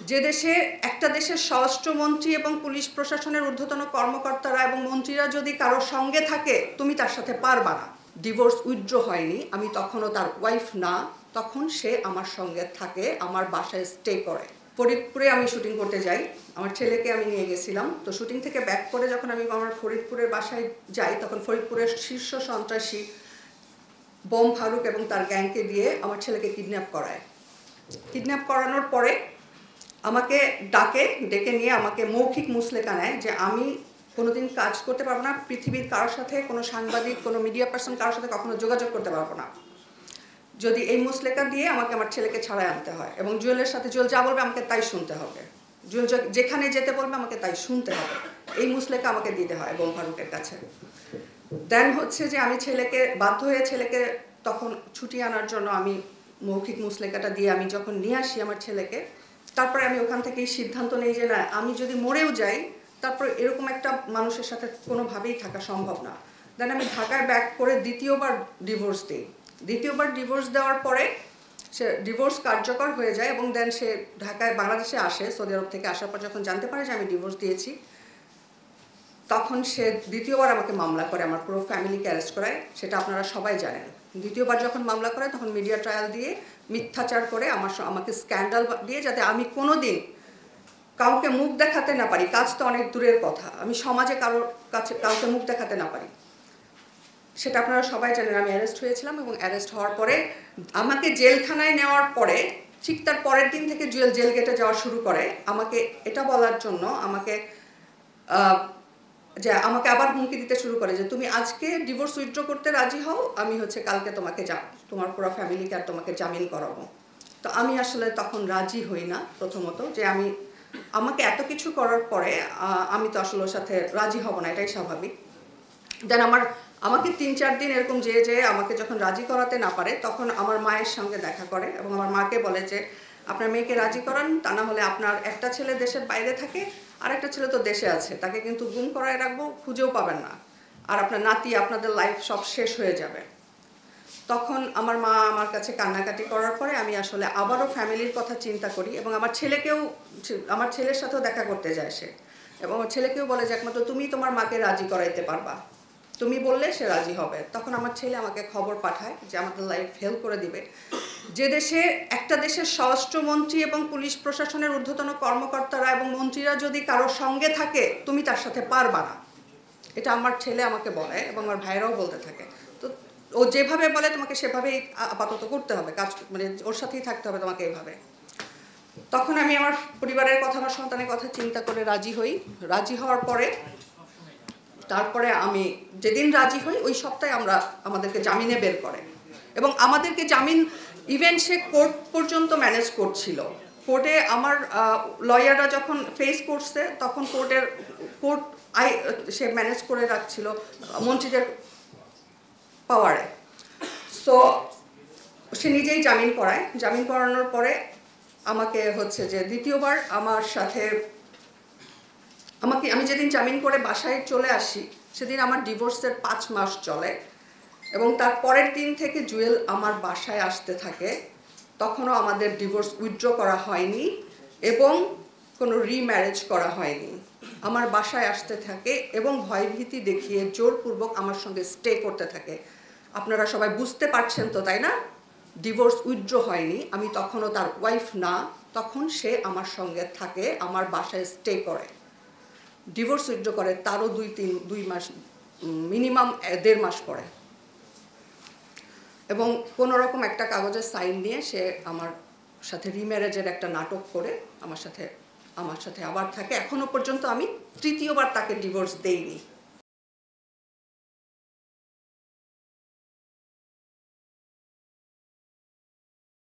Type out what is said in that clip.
যে দেশে একটা দেশের স্বরাষ্ট্রমন্ত্রী এবং পুলিশ প্রশাসনের ঊর্ধ্বতন কর্মকর্তারা এবং মন্ত্রীরা যদি কারোর সঙ্গে থাকে তুমি তার সাথে পারবা না। ডিভোর্স উইথড্র হয়নি, আমি তখনও তার ওয়াইফ না, তখন সে আমার সঙ্গে থাকে, আমার বাসায় স্টে করে। ফরিদপুরে আমি শুটিং করতে যাই, আমার ছেলেকে আমি নিয়ে গেছিলাম। তো শুটিং থেকে ব্যাক করে যখন আমি আমার ফরিদপুরের বাসায় যাই, তখন ফরিদপুরের শীর্ষ সন্ত্রাসী বোম ফারুক এবং তার গ্যাংকে দিয়ে আমার ছেলেকে কিডন্যাপ করায়। কিডন্যাপ করানোর পরে আমাকে ডেকে নিয়ে আমাকে মৌখিক মুচলেকা নেয় যে আমি কোনোদিন কাজ করতে পারবো না, পৃথিবীর কারোর সাথে, কোনো সাংবাদিক, কোনো মিডিয়া পার্সন কারোর সাথে কখনো যোগাযোগ করতে পারবো না যদি এই মুচলেকা দিয়ে আমাকে আমার ছেলেকে ছাড়াই আনতে হয়। এবং জুয়েলের সাথে জুয়েল যা বলবে আমাকে তাই শুনতে হবে, জুয়েল যেখানে যেতে বলবে আমাকে তাই শুনতে হবে। এই মুচলেকা আমাকে দিতে হয় বোম ফারুকের কাছে। দেন হচ্ছে যে আমি ছেলেকে বাধ্য হয়ে ছেলেকে তখন ছুটি আনার জন্য আমি মৌখিক মুচলেকাটা দিয়ে আমি যখন নিয়ে আসি আমার ছেলেকে, তারপরে আমি ওখান থেকেই সিদ্ধান্ত নেই যে না, আমি যদি মরেও যাই তারপর এরকম একটা মানুষের সাথে কোনোভাবেই থাকা সম্ভব না। দেন আমি ঢাকায় ব্যাক করে দ্বিতীয়বার ডিভোর্স দিই। দ্বিতীয়বার ডিভোর্স দেওয়ার পরে সে ডিভোর্স কার্যকর হয়ে যায় এবং দেন সে ঢাকায় বাংলাদেশে আসে। সৌদি আরব থেকে আসার পর যখন জানতে পারে যে আমি ডিভোর্স দিয়েছি, তখন সে দ্বিতীয়বার আমাকে মামলা করে, আমার পুরো ফ্যামিলিকে অ্যারেস্ট করায়। সেটা আপনারা সবাই জানেন। দ্বিতীয়বার যখন মামলা করে তখন মিডিয়া ট্রায়াল দিয়ে মিথ্যাচার করে আমাকে স্ক্যান্ডাল দিয়ে, যাতে আমি কোনো দিন কাউকে মুখ দেখাতে না পারি। কাজ তো অনেক দূরের কথা, আমি সমাজে কারোর কাছে কাউকে মুখ দেখাতে না পারি, সেটা আপনারা সবাই জানেন। আমি অ্যারেস্ট হয়েছিলাম এবং অ্যারেস্ট হওয়ার পরে আমাকে জেলখানায় নেওয়ার পরে ঠিক তার পরের দিন থেকে জুয়েল জেল গেটে যাওয়া শুরু করে আমাকে এটা বলার জন্য, আমাকে আবার হুমকি দিতে শুরু করে যে তুমি আজকে ডিভোর্স উইথড্র করতে রাজি হও, আমি হচ্ছে কালকে তোমাকে তোমার পুরো ফ্যামিলিকে আর তোমাকে জামিন করাবো। তো আমি আসলে তখন রাজি হই না। প্রথমত যে আমাকে এত কিছু করার পরে আমি তো আসলে ওর সাথে রাজি হব না, এটাই স্বাভাবিক। দেন আমাকে 3-4 দিন এরকম যে আমাকে যখন রাজি করাতে না পারে, তখন আমার মায়ের সঙ্গে দেখা করে এবং আমার মাকে বলে যে আপনার মেয়েকে রাজি করান, তা না হলে আপনার একটা ছেলে দেশের বাইরে থাকে আর একটা ছেলে তো দেশে আছে, তাকে কিন্তু গুম করায় রাখবো, খুঁজেও পাবেন না, আর আপনার নাতি, আপনাদের লাইফ সব শেষ হয়ে যাবে। তখন আমার মা আমার কাছে কান্নাকাটি করার পরে আমি আসলে আবারও ফ্যামিলির কথা চিন্তা করি এবং আমার ছেলের সাথেও দেখা করতে যায় সে, এবং আমার ছেলেকেও বলে যে একমাত্র তুমি তোমার মাকে রাজি করাইতে পারবা, তুমি বললে সে রাজি হবে। তখন আমার ছেলে আমাকে খবর পাঠায় যে আমাদের লাইফ হেল্প করে দিবে। যে দেশে একটা দেশের স্বরাষ্ট্রমন্ত্রী এবং পুলিশ প্রশাসনের ঊর্ধ্বতন কর্মকর্তারা এবং মন্ত্রীরা যদি কারোর সঙ্গে থাকে তুমি তার সাথে পারবা না, এটা আমার ছেলে আমাকে বলে এবং আমার ভাইয়েরাও বলতে থাকে। তো ও যেভাবে বলে তোমাকে সেভাবেই আপাতত করতে হবে, কাজ মানে ওর সাথেই থাকতে হবে তোমাকে এইভাবে। তখন আমি আমার পরিবারের কথা, আমার সন্তানের কথা চিন্তা করে রাজি হই। রাজি হওয়ার পরে তারপরে আমি যেদিন রাজি হই ওই সপ্তাহে আমাদেরকে জামিনে বের করে এবং আমাদেরকে জামিন ইভেন সে কোর্ট পর্যন্ত ম্যানেজ করছিল। কোর্টে আমার লয়াররা যখন ফেস করছে তখন কোর্ট সে ম্যানেজ করে রাখছিল মন্ত্রীদের পাওয়ারে। সো সে নিজেই জামিন করায়। জামিন করানোর পরে আমাকে হচ্ছে যে দ্বিতীয়বার আমার সাথে আমি যেদিন জামিন করে বাসায় চলে আসি সেদিন আমার ডিভোর্সের 5 মাস চলে এবং তার পরের দিন থেকে জুয়েল আমার বাসায় আসতে থাকে। তখনও আমাদের ডিভোর্স উইথড্র করা হয়নি এবং কোনো রিম্যারেজ করা হয়নি। আমার বাসায় আসতে থাকে এবং ভয়ভীতি দেখিয়ে জোরপূর্বক আমার সঙ্গে স্টে করতে থাকে। আপনারা সবাই বুঝতে পারছেন তো, তাই না? ডিভোর্স উইথড্র হয়নি, আমি তখনও তার ওয়াইফ না, তখন সে আমার সঙ্গে থাকে, আমার বাসায় স্টে করে। ডিভোর্স উইথড্র করে তারও 2 মাস, মিনিমাম 1.5 মাস পরে, এবং কোনো রকম একটা কাগজের সাইন নিয়ে সে আমার সাথে রিম্যারেজের একটা নাটক করে আমার সাথে আবার থাকে। এখনো পর্যন্ত আমি তৃতীয়বার তাকে ডিভোর্স দেইনি।